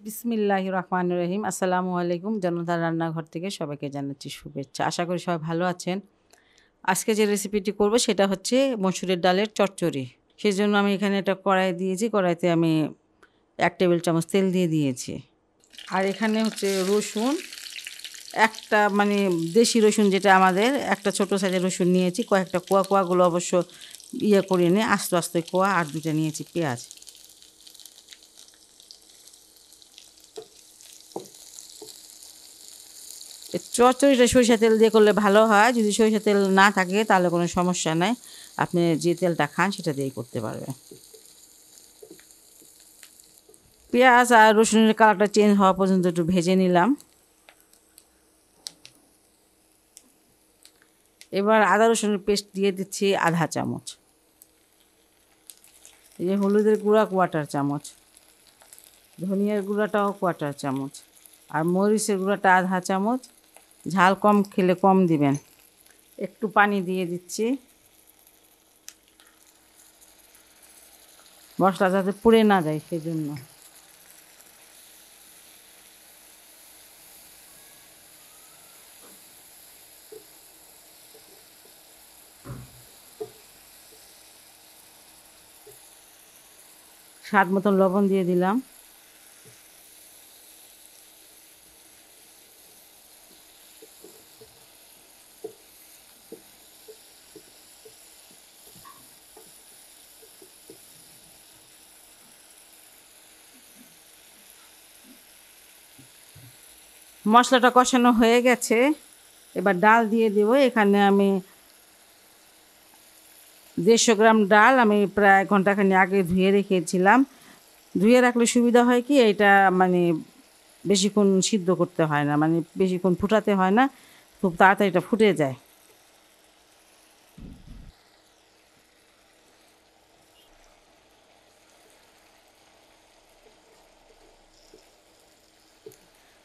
বিসমিল্লাহির রহমানির রহিম। আসসালামু আলাইকুম। জনতার রান্নাঘর থেকে সবাইকে জানাচ্ছি শুভেচ্ছা। আশা করি সবাই ভালো আছেন। আজকে যে রেসিপিটি করব সেটা হচ্ছে মসুরের ডালের চচ্চড়ি। সেজন্য আমি এখানে একটা কড়াই দিয়েছি। কড়াইতে আমি 1 টেবিল চামচ তেল দিয়ে দিয়েছি। আর এখানে হচ্ছে রসুন, একটা মানে দেশি রসুন যেটা আমাদের, একটা ছোট সাইজের রসুন নিয়েছি। কয়েকটা কোয়াগুলো অবশ্য করে নিয়ে আস্তে আস্তে কোয়া, আর 2টা নিয়েছি পেঁয়াজ। চচ্চড়িটা সরিষা তেল দিয়ে করলে ভালো হয়। যদি সরিষা তেল না থাকে তাহলে কোনো সমস্যা নাই, আপনি যে তেলটা খান সেটা দিয়েই করতে পারবেন। পেঁয়াজ আর রসুনের কালারটা চেঞ্জ হওয়া পর্যন্ত একটু ভেজে নিলাম। এবার আদা রসুনের পেস্ট দিয়ে দিচ্ছি আধা চামচ। এই যে হলুদের গুঁড়া 1/4 চামচ, ধনিয়ার গুঁড়াটাও 1/4 চামচ, আর মরিচের গুঁড়াটা আধা চামচ। ঝাল কম খেলে কম দিবেন। একটু পানি দিয়ে দিচ্ছি, মশলা যাতে পুড়ে না যায় সেজন্য। স্বাদ মতন লবণ দিয়ে দিলাম। মশলাটা কষানো হয়ে গেছে, এবার ডাল দিয়ে দেব। এখানে আমি 150 গ্রাম ডাল আমি প্রায় ঘন্টাখানি আগে ধুয়ে রেখেছিলাম। ধুয়ে রাখলে সুবিধা হয় কি, এটা মানে বেশিক্ষণ সিদ্ধ করতে হয় না, মানে বেশিক্ষণ ফুটাতে হয় না, খুব তাড়াতাড়ি এটা ফুটে যায়।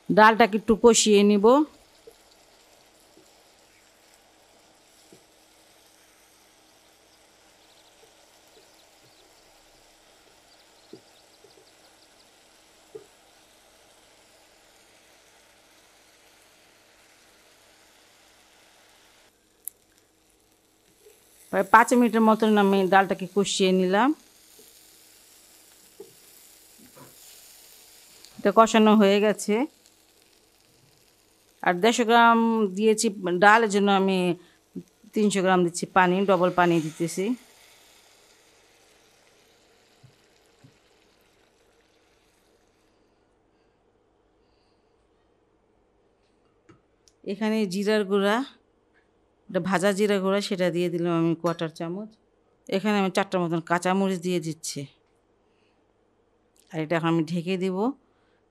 ডালটাকে একটু কষিয়ে নিব। প্রায় 5 মিনিটের মতন আমি ডালটাকে কষিয়ে নিলাম। এটা কষানো হয়ে গেছে। আর 150 গ্রাম দিয়েছি ডালের জন্য আমি 300 গ্রাম দিচ্ছি পানি, ডবল পানি দিতেছি। এখানে জিরার গুঁড়া, এটা ভাজা জিরা গুঁড়া, সেটা দিয়ে দিলাম আমি 1/4 চামচ। এখানে আমি 4টা মতন কাঁচামরিচ দিয়ে দিচ্ছি। আর এটা এখন আমি ঢেকে দিব,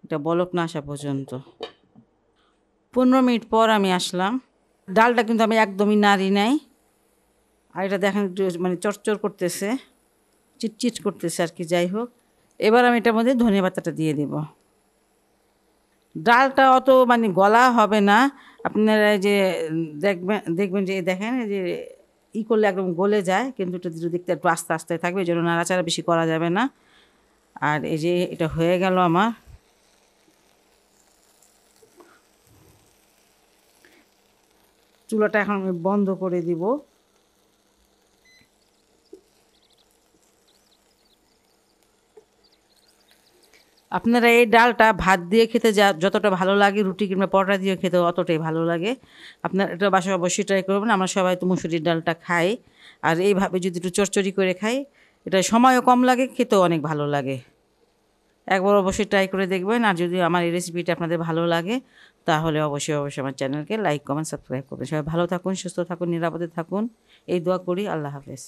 এটা বলক না আসা পর্যন্ত। 15 মিনিট পর আমি আসলাম। ডালটা কিন্তু আমি একদমই নাড়ি নাই। আর এটা দেখেন একটু মানে চরচর করতেছে, চিটচিট করতেছে আর কি। যাই হোক, এবার আমি এটার মধ্যে ধনিয়া পাতাটা দিয়ে দিব। ডালটা অত মানে গলা হবে না, আপনারা যে দেখবেন যে দেখেন যে করলে একদম গলে যায়, কিন্তু এটা দেখতে একটু আস্তে আস্তে থাকবে, এই জন্য নাড়াচাড়া বেশি করা যাবে না। আর এই যে এটা হয়ে গেল আমার। চুলাটা এখন আমি বন্ধ করে দিব। আপনারা এই ডালটা ভাত দিয়ে খেতে যতটা ভালো লাগে, রুটি কিংবা পরোটা দিয়ে খেতে অতটাই ভালো লাগে। আপনার এটা বাসায় অবশ্যই ট্রাই করবেন। আমরা সবাই তো মুসুরির ডালটা খাই, আর এইভাবে যদি একটু চচ্চড়ি করে খাই, এটা সময়ও কম লাগে, খেতেও অনেক ভালো লাগে। একবার অবশ্যই ট্রাই করে দেখবেন। আর যদি আমার এই রেসিপিটা আপনাদের ভালো লাগে তাহলে অবশ্যই আমার চ্যানেলকে লাইক, কমেন্ট, সাবস্ক্রাইব করবেন। সবাই ভালো থাকুন, সুস্থ থাকুন, নিরাপদে থাকুন, এই দোয়া করি। আল্লাহ হাফেজ।